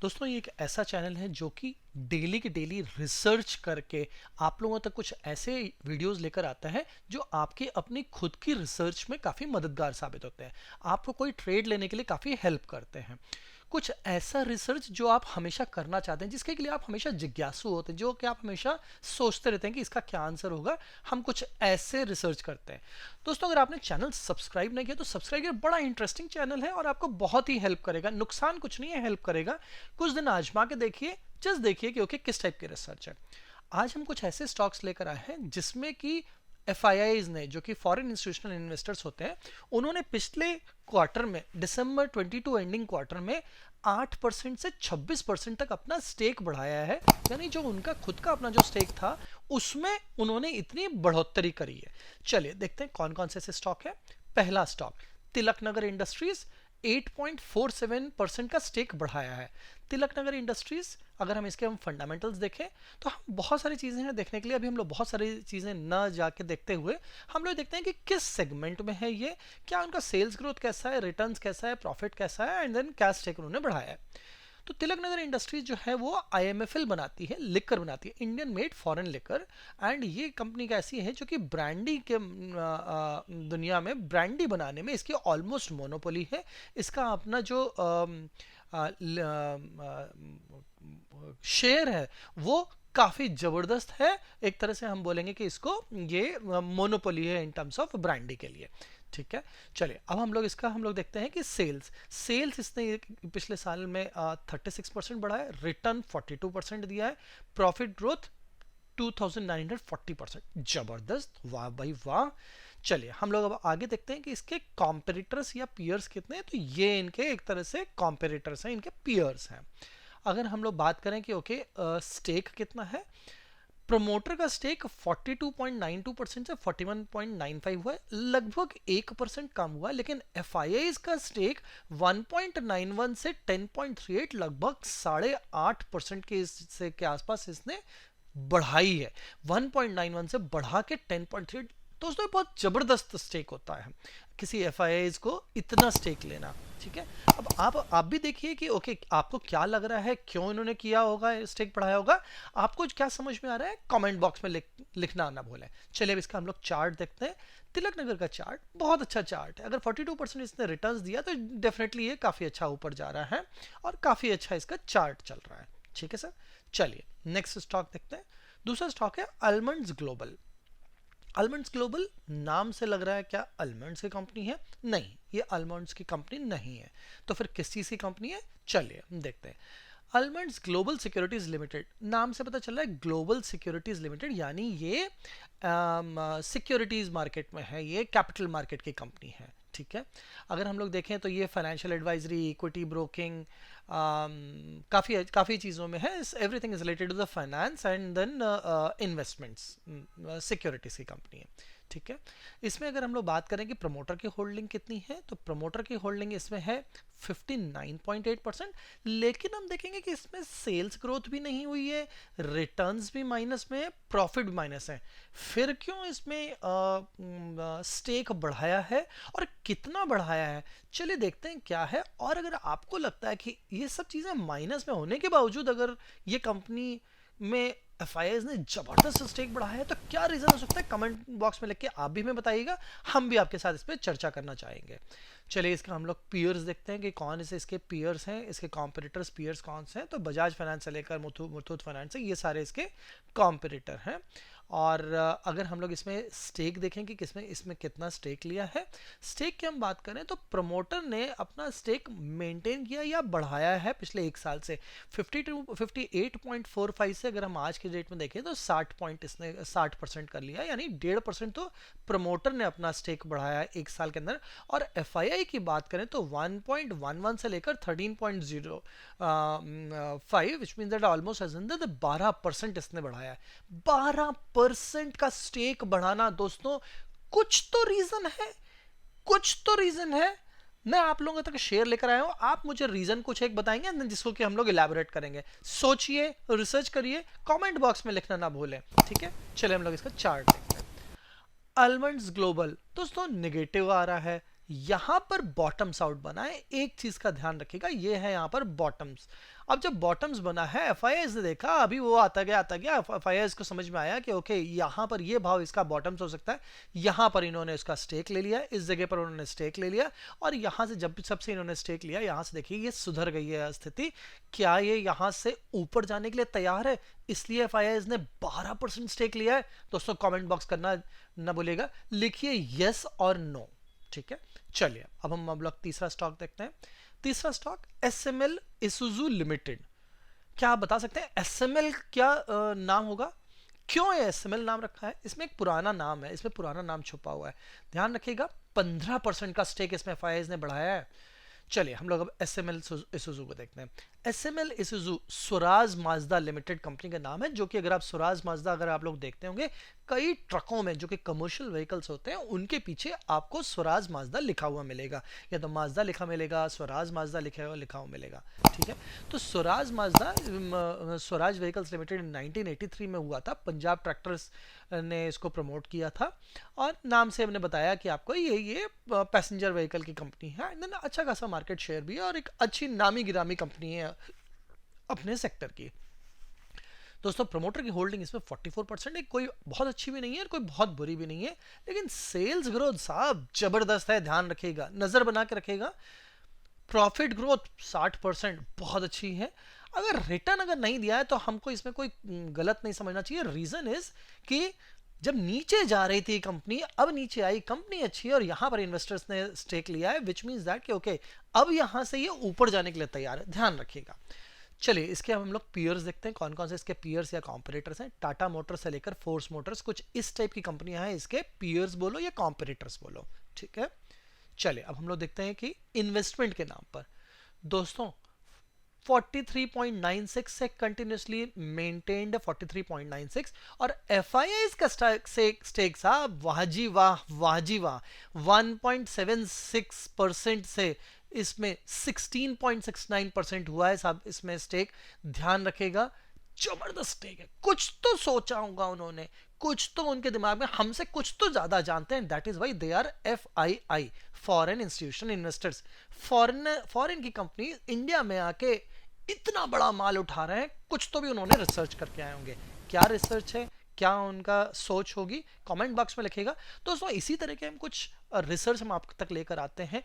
दोस्तों ये एक ऐसा चैनल है जो कि डेली की डेली रिसर्च करके आप लोगों तक कुछ ऐसे वीडियोस लेकर आता है जो आपके अपनी खुद की रिसर्च में काफ़ी मददगार साबित होते हैं। आपको कोई ट्रेड लेने के लिए काफ़ी हेल्प करते हैं। कुछ ऐसा रिसर्च जो आप हमेशा करना चाहते हैं, जिसके लिए आप हमेशा जिज्ञासु होते हैं, जो कि आप हमेशा सोचते रहते हैं कि इसका क्या आंसर होगा। हम कुछ ऐसे रिसर्च करते हैं। दोस्तों अगर आपने चैनल सब्सक्राइब नहीं किया तो सब्सक्राइब करिए। बड़ा इंटरेस्टिंग चैनल है और आपको बहुत ही हेल्प करेगा। नुकसान कुछ नहीं है, हेल्प करेगा। कुछ दिन आजमा के देखिए, जस्ट देखिए कि ओके किस टाइप की रिसर्च है। आज हम कुछ ऐसे स्टॉक्स लेकर आए हैं जिसमें कि एफआईआईज ने, जो कि फॉरेन इंस्टीट्यूशनल इन्वेस्टर्स होते हैं, उन्होंने पिछले क्वार्टर में, दिसंबर 22 एंडिंग क्वार्टर में 8% से 26% तक अपना स्टेक बढ़ाया है। यानी जो उनका खुद का अपना जो स्टेक था उसमें उन्होंने इतनी बढ़ोतरी करी है। चलिए देखते हैं कौन कौन से ऐसे स्टॉक है। पहला स्टॉक तिलक नगर इंडस्ट्रीज, 8.47% का स्टेक बढ़ाया है। तिलक नगर इंडस्ट्रीज, अगर हम इसके फंडामेंटल्स देखें तो हम बहुत सारी चीज़ें हैं देखने के लिए। अभी हम लोग बहुत सारी चीज़ें न जाके देखते हुए हम लोग देखते हैं कि किस सेगमेंट में है ये, क्या उनका सेल्स ग्रोथ कैसा है, रिटर्न्स कैसा है, प्रॉफिट कैसा है, एंड देन क्या स्टेक उन्होंने बढ़ाया है। तो तिलक नगर इंडस्ट्रीज जो है वो आईएमएफएल बनाती है, लिकर बनाती है, Indian made foreign liquor. And ये कंपनी कैसी है जो कि ब्रांडी के दुनिया में ब्रांडी बनाने में इसकी ऑलमोस्ट मोनोपोली है। इसका अपना जो शेयर है वो काफी जबरदस्त है। एक तरह से हम बोलेंगे कि इसको ये मोनोपोली है इन टर्म्स ऑफ ब्रांडी के लिए। ठीक है, चलिए अब हम लोग देखते हैं कि सेल्स इसने पिछले साल में 36% बढ़ा है, रिटर्न 42% दिया है, प्रॉफिट ग्रोथ 2940%। जबरदस्त, वाह भाई वाह। चलिए हम लोग अब आगे देखते हैं कि इसके कॉम्पेटिटर्स या पियर्स कितने हैं। तो ये इनके एक तरह से कॉम्पेटिटर्स हैं, इनके पियर्स हैं। अगर हम लोग बात करें कि ओके स्टेक कितना है, प्रमोटर का स्टेक 42.92% से 41.95 हुआ है, लगभग 1% कम हुआ है। लेकिन एफआईआई का स्टेक 1.91 से 10.38, लगभग 8.5% के आसपास इसने बढ़ाई है। 1.91 से बढ़ा के 10.38। दोस्तों बहुत जबरदस्त स्टेक होता है किसी एफआईआई को इतना स्टेक लेना। ठीक है, अब आप भी देखिए कि ओके आपको क्या लग रहा है, क्यों इन्होंने किया होगा, स्टेक बढ़ाया होगा। आपको क्या समझ में आ रहा है कमेंट बॉक्स में लिखना ना भूलें। चलिए अब इसका हम लोग चार्ट देखते हैं। तिलक नगर का चार्ट बहुत अच्छा चार्ट है। अगर 42% इसने रिटर्न्स दिया तो डेफिनेटली ये काफ़ी अच्छा ऊपर जा रहा है और काफ़ी अच्छा इसका चार्ट चल रहा है। ठीक है सर, चलिए नेक्स्ट स्टॉक देखते हैं। दूसरा स्टॉक है आलमंड्स ग्लोबल। आलमंड्स ग्लोबल, नाम से लग रहा है क्या आलमंड्स की कंपनी है? नहीं, ये आलमंड्स की कंपनी नहीं है। तो फिर किस चीज़ की कंपनी है? चलिए देखते हैं। आलमंड्स ग्लोबल सिक्योरिटीज लिमिटेड, नाम से पता चल रहा है ग्लोबल सिक्योरिटीज लिमिटेड, यानी ये सिक्योरिटीज मार्केट में है, ये कैपिटल मार्केट की कंपनी है। ठीक है, अगर हम लोग देखें तो ये फाइनेंशियल एडवाइजरी, इक्विटी ब्रोकिंग, काफ़ी काफ़ी चीज़ों में है। Everything is related to the finance and then investments, securities की कंपनी है। ठीक है, इसमें अगर हम लोग बात करें कि प्रमोटर की होल्डिंग कितनी है, तो प्रमोटर की होल्डिंग इसमें है 59.8%। लेकिन हम देखेंगे कि इसमें सेल्स ग्रोथ भी नहीं हुई है, रिटर्न्स भी माइनस में है, प्रॉफिट भी माइनस है। फिर क्यों इसमें स्टेक बढ़ाया है और कितना बढ़ाया है? चलिए देखते हैं क्या है। और अगर आपको लगता है कि ये सब चीज़ें माइनस में होने के बावजूद अगर ये कंपनी में एफआईआई ने जबरदस्त स्टेक बढ़ाया है, तो क्या रीजन हो सकता है? कमेंट बॉक्स में लिख के आप भी हमें बताइएगा, हम भी आपके साथ इस पर चर्चा करना चाहेंगे। चलिए इसका हम लोग पियर्स देखते हैं कि कौन से इसके पियर्स हैं, इसके कॉम्पिटिटर्स पियर्स कौन से हैं। तो बजाज फाइनेंस से लेकर मुथूट फाइनेंस से, ये सारे इसके कॉम्पिटिटर हैं। और अगर हम लोग इसमें स्टेक देखें कि किसमें इसमें कितना स्टेक लिया है, स्टेक की हम बात करें तो प्रमोटर ने अपना स्टेक मेंटेन किया या बढ़ाया है पिछले एक साल से। 58.45 से अगर हम आज के डेट में देखें तो 60% कर लिया, यानी 1.5% तो प्रमोटर ने अपना स्टेक बढ़ाया है एक साल के अंदर। और एफआईआई की बात करें तो 1.11 से लेकर 13.05, विच मींस दैट ऑलमोस्ट 12% इसने बढ़ाया है। 12% का स्टेक बढ़ाना दोस्तों, कुछ तो रीजन है, कुछ तो रीजन है। मैं आप लोगों तक शेयर लेकर आया हूं, आप मुझे रीजन कुछ एक बताएंगे जिसको कि हम लोग इलैबोरेट करेंगे। सोचिए, रिसर्च करिए, कमेंट बॉक्स में लिखना ना भूलें। ठीक है, चलिए हम लोग इसका चार्ट देखते हैं। आलमंड्स ग्लोबल दोस्तों नेगेटिव आ रहा है, यहां पर बॉटम्स आउट बना है। एक चीज का ध्यान रखिएगा, ये है यहां पर बॉटम्स। अब जब बॉटम्स बना है, एफआईआईज ने देखा, अभी वो आता गया एफआईआईज को समझ में आया कि ओके यहाँ पर ये भाव इसका बॉटम्स हो सकता है, यहाँ पर इन्होंने उसका स्टेक ले लिया, इस जगह पर उन्होंने स्टेक ले लिया, और यहाँ से जब सबसे इन्होंने स्टेक लिया, यहाँ से देखिए ये सुधर गई है स्थिति, क्या ये यहाँ से ऊपर जाने के लिए तैयार है, इसलिए एफआईआईज ने 12% स्टेक लिया है। दोस्तों कमेंट बॉक्स करना ना भूलिएगा, लिखिए यस और नो, ठीक है। चलिए अब हम लोग तीसरा स्टॉक देखते हैं। तीसरा स्टॉक एसएमएल इसूजू लिमिटेड। क्या आप बता सकते हैं एसएमएल क्या नाम होगा, क्यों ये एसएमएल नाम रखा है? इसमें एक पुराना नाम है, इसमें पुराना नाम छुपा हुआ है, ध्यान रखिएगा। 15% का स्टेक इसमें एफआईआईज ने बढ़ाया है। चलिए हम लोग अब एसएमएल इसूजू को देखते हैं। SML Isuzu Swaraj Mazda limited company का नाम है, जो कि अगर आप स्वराज माजदा अगर आप लोग देखते होंगे कई ट्रकों में जो कि कमर्शियल व्हीकल्स होते हैं उनके पीछे आपको स्वराज माजदा लिखा हुआ मिलेगा, या तो माजदा लिखा मिलेगा, स्वराज माजदा लिखा हुआ मिलेगा, ठीक है। तो Swaraj Mazda Swaraj vehicles limited 1983 में हुआ था, पंजाब ट्रैक्टर्स ने इसको प्रमोट किया था, और नाम से हमने बताया कि आपको ये पैसेंजर व्हीकल की कंपनी है, अच्छा खासा मार्केट शेयर भी है और एक अच्छी नामी गिरामी कंपनी है अपने सेक्टर की। दोस्तों प्रमोटर की होल्डिंग इसमें 44% है, कोई बहुत अच्छी भी नहीं है और कोई बहुत बुरी भी नहीं है, लेकिन सेल्स ग्रोथ साहब जबरदस्त है, ध्यान रखिएगा, नजर बना के रखिएगा। प्रॉफिट ग्रोथ 60% बहुत अच्छी है। अगर रिटर्न अगर नहीं दिया है तो हमको इसमें कोई गलत नहीं समझना चाहिए। रीजन इज कि जब नीचे जा रही थी कंपनी, अब नीचे आई, कंपनी अच्छी है और यहां पर इन्वेस्टर्स ने स्टेक लिया है, विच मींस दैट कि ओके अब यहां से ये ऊपर जाने के लिए तैयार है, ध्यान रखिएगा। चलिए इसके हम लोग पीयर्स देखते हैं, कौन कौन से इसके पीयर्स या कॉम्पिटिटर्स हैं। टाटा मोटर्स से लेकर फोर्स मोटर्स, कुछ इस टाइप की कंपनियां हैं, इसके पीयर्स बोलो या कॉम्पिटिटर्स बोलो, ठीक है। चलिए अब हम लोग देखते हैं कि इन्वेस्टमेंट के नाम पर दोस्तों 43.96 से कंटिन्यूसली मेंटेन्ड 43.96, और एफआईआईज का स्टेक साहब वाह जी वाह, वाह जी वाह, 1.76% से इसमें 16.69% हुआ है साहब इसमें स्टेक, ध्यान रखेगा, जबरदस्त स्टेक है। कुछ तो सोचा होगा उन्होंने, कुछ तो उनके दिमाग में, हमसे कुछ तो ज्यादा जानते हैं, that is why they are FII, foreign institution investors. Foreign की कंपनी इंडिया में आके इतना बड़ा माल उठा रहे हैं, कुछ तो भी उन्होंने रिसर्च करके आए होंगे। क्या रिसर्च है, क्या उनका सोच होगी, कमेंट बॉक्स में लिखिएगा। दोस्तों इसी तरह के हम कुछ रिसर्च हम आप तक लेकर आते हैं।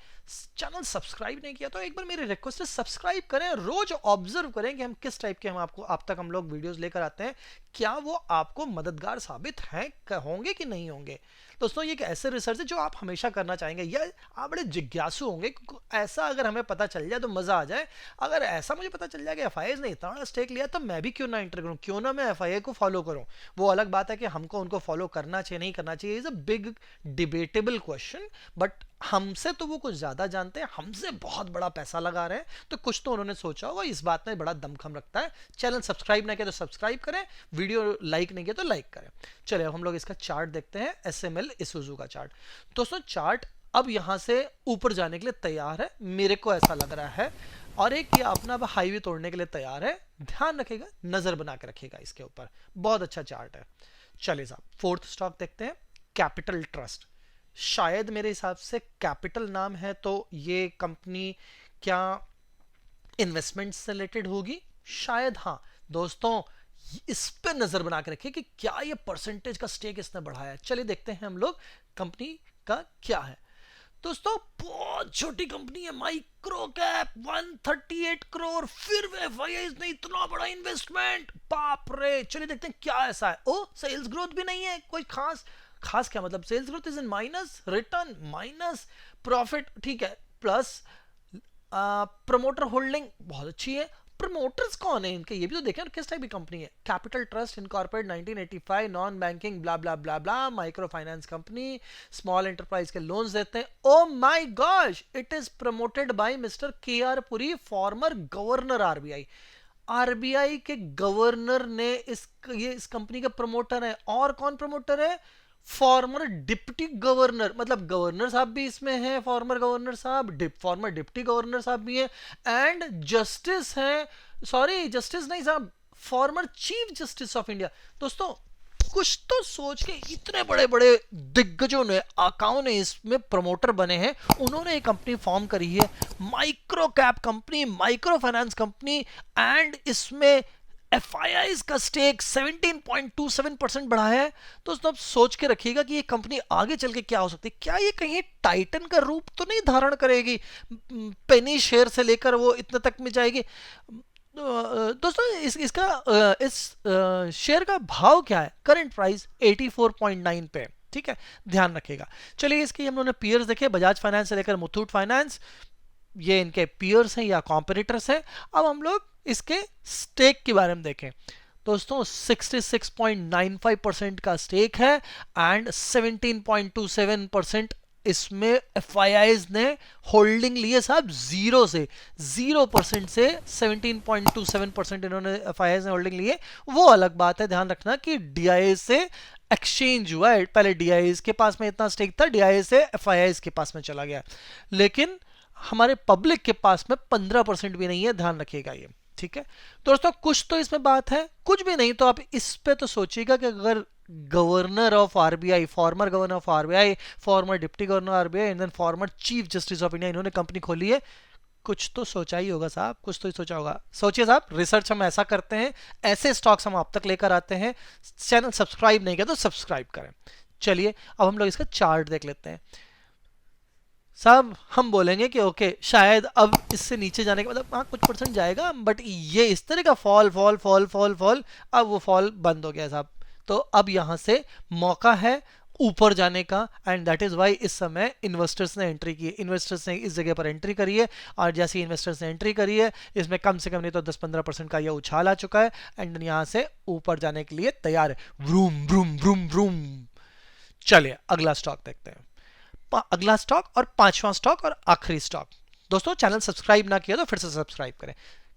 चैनल सब्सक्राइब नहीं किया तो एक बार मेरी रिक्वेस्ट है सब्सक्राइब करें, रोज ऑब्जर्व करें कि हम किस टाइप के हम आपको आप तक हम लोग वीडियोस लेकर आते हैं, क्या वो आपको मददगार साबित हैं होंगे कि नहीं होंगे। दोस्तों ये एक ऐसे रिसर्च है जो आप हमेशा करना चाहेंगे, या आप बड़े जिज्ञासु होंगे, ऐसा अगर हमें पता चल जाए तो मजा आ जाए। अगर ऐसा मुझे पता चल जाए कि एफआईआई ने इतना बड़ा स्टेक लिया तो मैं भी क्यों ना एंटर करूं, क्यों ना मैं एफआईआई को फॉलो करूं। वो अलग बात है कि हमको उनको फॉलो करना चाहिए नहीं करना चाहिए, is a big debatable question, but हमसे तो वो कुछ ज्यादा जानते हैं, हमसे बहुत बड़ा पैसा लगा रहे हैं, तो कुछ तो उन्होंने सोचा होगा, इस बात में बड़ा दमखम रखता है। चैनल सब्सक्राइब ना किया तो सब्सक्राइब करें, वीडियो लाइक नहीं किया तो लाइक करें। चलिए अब हम लोग इसका चार्ट देखते हैं, एसएमएल इसूजू का चार्ट। दोस्तों चार्ट अब यहां से ऊपर जाने के लिए तैयार है, मेरे को ऐसा लग रहा है, और एक ये अपना हाईवे तोड़ने के लिए तैयार है, ध्यान रखिएगा, नजर बना के रखिएगा इसके ऊपर, बहुत अच्छा चार्ट है। चलिए साहब फोर्थ स्टॉक देखते हैं, कैपिटल ट्रस्ट। शायद मेरे हिसाब से कैपिटल नाम है, तो ये कंपनी क्या इन्वेस्टमेंट से रिलेटेड होगी शायद, हाँ। दोस्तों इस पे नजर बना के रखिए कि क्या ये परसेंटेज का स्टेक इसने बढ़ाया है। चलिए देखते हैं हम लोग कंपनी का क्या है। दोस्तों बहुत छोटी कंपनी है, माइक्रो कैप, 138 करोड़, फिर एफआईआई ने इतना बड़ा इन्वेस्टमेंट, बाप रे। चलिए देखते हैं क्या ऐसा है। ओ सेल्स ग्रोथ भी नहीं है कोई खास क्या मतलब, sales growth is in minus, return minus, profit ठीक है प्लस, प्रमोटर होल्डिंग बहुत अच्छी है। प्रमोटर्स कौन है इनके, ये भी तो देखें, और किस टाइप की कंपनी है। Capital Trust incorporated 1985, non banking blah blah blah blah, micro finance company, small enterprise के लोन्स देते हैं। Oh my gosh, it is promoted by mister K R Puri, former governor RBI. RBI के governor ने इस company का promoter है। और कौन प्रमोटर है, फॉर्मर डिप्टी गवर्नर, मतलब गवर्नर साहब भी इसमें हैं, फॉर्मर गवर्नर साहब, फॉर्मर डिप्टी गवर्नर साहब भी हैं, एंड जस्टिस हैं, सॉरी जस्टिस नहीं साहब, farmer chief justice of India. दोस्तों कुछ तो सोच के इतने बड़े बड़े दिग्गजों ने, आकाओं ने इसमें प्रमोटर बने हैं, उन्होंने एक कंपनी फॉर्म करी है, micro cap company, micro finance company, and इसमें FIIs का स्टेक 17.27% बढ़ा है। तो दोस्तों आप सोच के रखिएगा कि ये कंपनी आगे चल के क्या हो सकती है। क्या ये कहीं टाइटन का रूप तो नहीं धारण करेगी, पेनी शेयर से लेकर वो इतने तक में जाएगी। दोस्तों इस शेयर का भाव क्या है, करंट प्राइस 84.9 पे, ठीक है, ध्यान रखिएगा। चलिए इसके हम लोगों ने पीयर्स देखे, बजाज फाइनेंस से लेकर मुथूट फाइनेंस, ये इनके पीयर्स हैं या कॉम्पिटिटर्स हैं। अब हम लोग इसके स्टेक के बारे में देखें। दोस्तों 66.95% का स्टेक है एंड 17.27% इसमें FIIs ने होल्डिंग लिए साहब, 0% से 17.27% इन्होंने FIIs ने होल्डिंग लिए। वो अलग बात है, ध्यान रखना कि DIA से एक्सचेंज हुआ है, पहले DIAs के पास में इतना स्टेक था, DIA से FIIs के पास में चला गया, लेकिन हमारे पब्लिक के पास में 15% भी नहीं है, ध्यान रखिएगा ये, ठीक है। तो दोस्तों कुछ तो इसमें बात है, कुछ भी नहीं तो आप इस पे तो सोचिएगा कि अगर governor of RBI, former governor of RBI, former deputy governor RBI and then former chief justice of India, इन्होंने कंपनी खोली है, कुछ तो सोचा ही होगा साहब, कुछ तो ही सोचा होगा। सोचिए साहब, रिसर्च हम ऐसा करते हैं, ऐसे स्टॉक्स हम आप तक लेकर आते हैं। चैनल सब्सक्राइब नहीं किया तो सब्सक्राइब करें। चलिए अब हम लोग इसका चार्ट देख लेते हैं साहब। हम बोलेंगे कि ओके शायद अब इससे नीचे जाने के बाद हाँ कुछ परसेंट जाएगा, बट ये इस तरह का fall fall fall fall fall, अब वो फॉल बंद हो गया साहब। तो अब यहाँ से मौका है ऊपर जाने का, एंड दैट इज वाई इस समय इन्वेस्टर्स ने एंट्री की है। इन्वेस्टर्स ने इस जगह पर एंट्री करी है, और जैसे इन्वेस्टर्स ने एंट्री करी है इसमें कम से कम नहीं तो 10-15% का यह उछाल आ चुका है, एंड यहाँ से ऊपर जाने के लिए तैयार है। Vroom vroom vroom vroom. चलिए अगला स्टॉक देखते हैं, अगला स्टॉक और पांचवा स्टॉक और आखिरी स्टॉक। दोस्तों चैनल सब्सक्राइब ना किया तो फिर से सब्सक्राइब करें।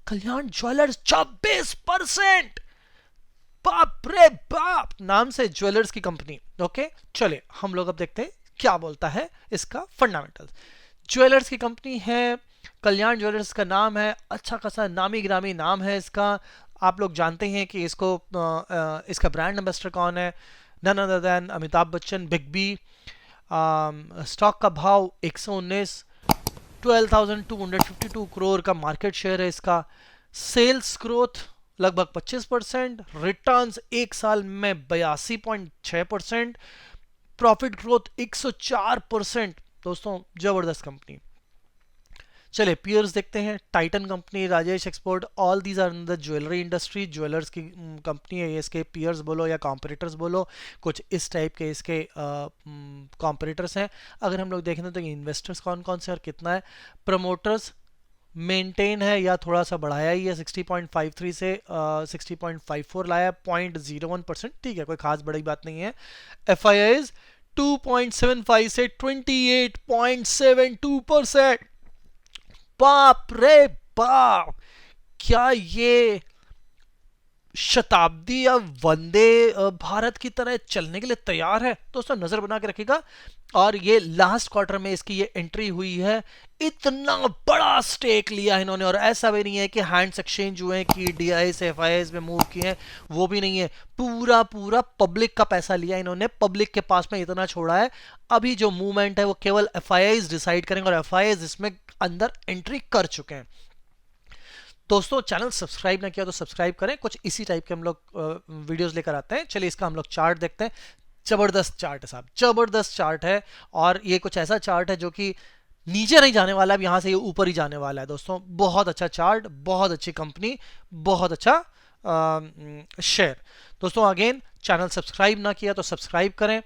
कल्याण ज्वेलर्स 26%, बाप रे बाप, नाम से ज्वेलर्स की कंपनी। ओके चलिए हम लोग अब देखते हैं क्या बोलता है इसका फंडामेंटल। ज्वेलर्स की कंपनी है, कल्याण ज्वेलर्स का नाम है, अच्छा खासा नामी गिरामी नाम है इसका। आप लोग जानते हैं कि इसको इसका ब्रांड एम्बेसडर कौन है, none other than Amitabh Bachchan, big B. Stock का भाव 119, 12,252 करोड़ का मार्केट शेयर है इसका। सेल्स ग्रोथ लगभग 25%, रिटर्न्स एक साल में 82.6%, प्रॉफिट ग्रोथ 104%। दोस्तों जबरदस्त कंपनी। चलिए पियर्स देखते हैं। Titan company, Rajesh export, all these are in the jewellery industry, jewellers की कंपनी है। इसके पियर्स बोलो या कॉम्पिटिटर्स बोलो, कुछ इस टाइप के इसके कॉम्पिटिटर्स हैं। अगर हम लोग देखें तो इन्वेस्टर्स कौन कौन से और कितना है। प्रमोटर्स मेंटेन है या थोड़ा सा बढ़ाया ही है, 60.53 से 60.54 लाया, 0.01%, ठीक है, कोई खास बड़ी बात नहीं है। FIIs 2.75 से 28.72%। बाप रे बाप, क्या ये शताब्दी या वंदे भारत की तरह चलने के लिए तैयार है? दोस्तों नजर बना के रखिएगा। और ये लास्ट क्वार्टर में इसकी ये एंट्री हुई है, इतना बड़ा स्टेक लिया इन्होंने, और ऐसा भी नहीं है कि हैंड्स एक्सचेंज हुए हैं कि DIA से FIIs में मूव किए हैं, वो भी नहीं है। पूरा पूरा पब्लिक का पैसा लिया इन्होंने, पब्लिक के पास में इतना छोड़ा है। अभी जो मूवमेंट है वो केवल FIIs डिसाइड करेंगे, और FIIs इसमें अंदर एंट्री कर चुके हैं। दोस्तों चैनल सब्सक्राइब ना किया तो सब्सक्राइब करें, कुछ इसी टाइप के हम लोग वीडियोस लेकर आते हैं। चलिए इसका हम लोग चार्ट देखते हैं। जबरदस्त चार्ट है साहब, जबरदस्त चार्ट है, और ये कुछ ऐसा चार्ट है जो कि नीचे नहीं जाने वाला है, यहाँ से ये ऊपर ही जाने वाला है। दोस्तों बहुत अच्छा चार्ट, बहुत अच्छी कंपनी, बहुत अच्छा शेयर। दोस्तों अगेन चैनल सब्सक्राइब ना किया तो सब्सक्राइब करें,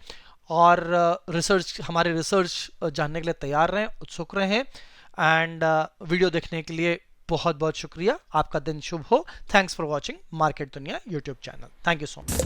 और हमारे रिसर्च जानने के लिए तैयार रहें, उत्सुक रहें। एंड वीडियो देखने के लिए बहुत बहुत शुक्रिया। आपका दिन शुभ हो। थैंक्स फॉर वॉचिंग मार्केट दुनिया YouTube channel. Thank you so much.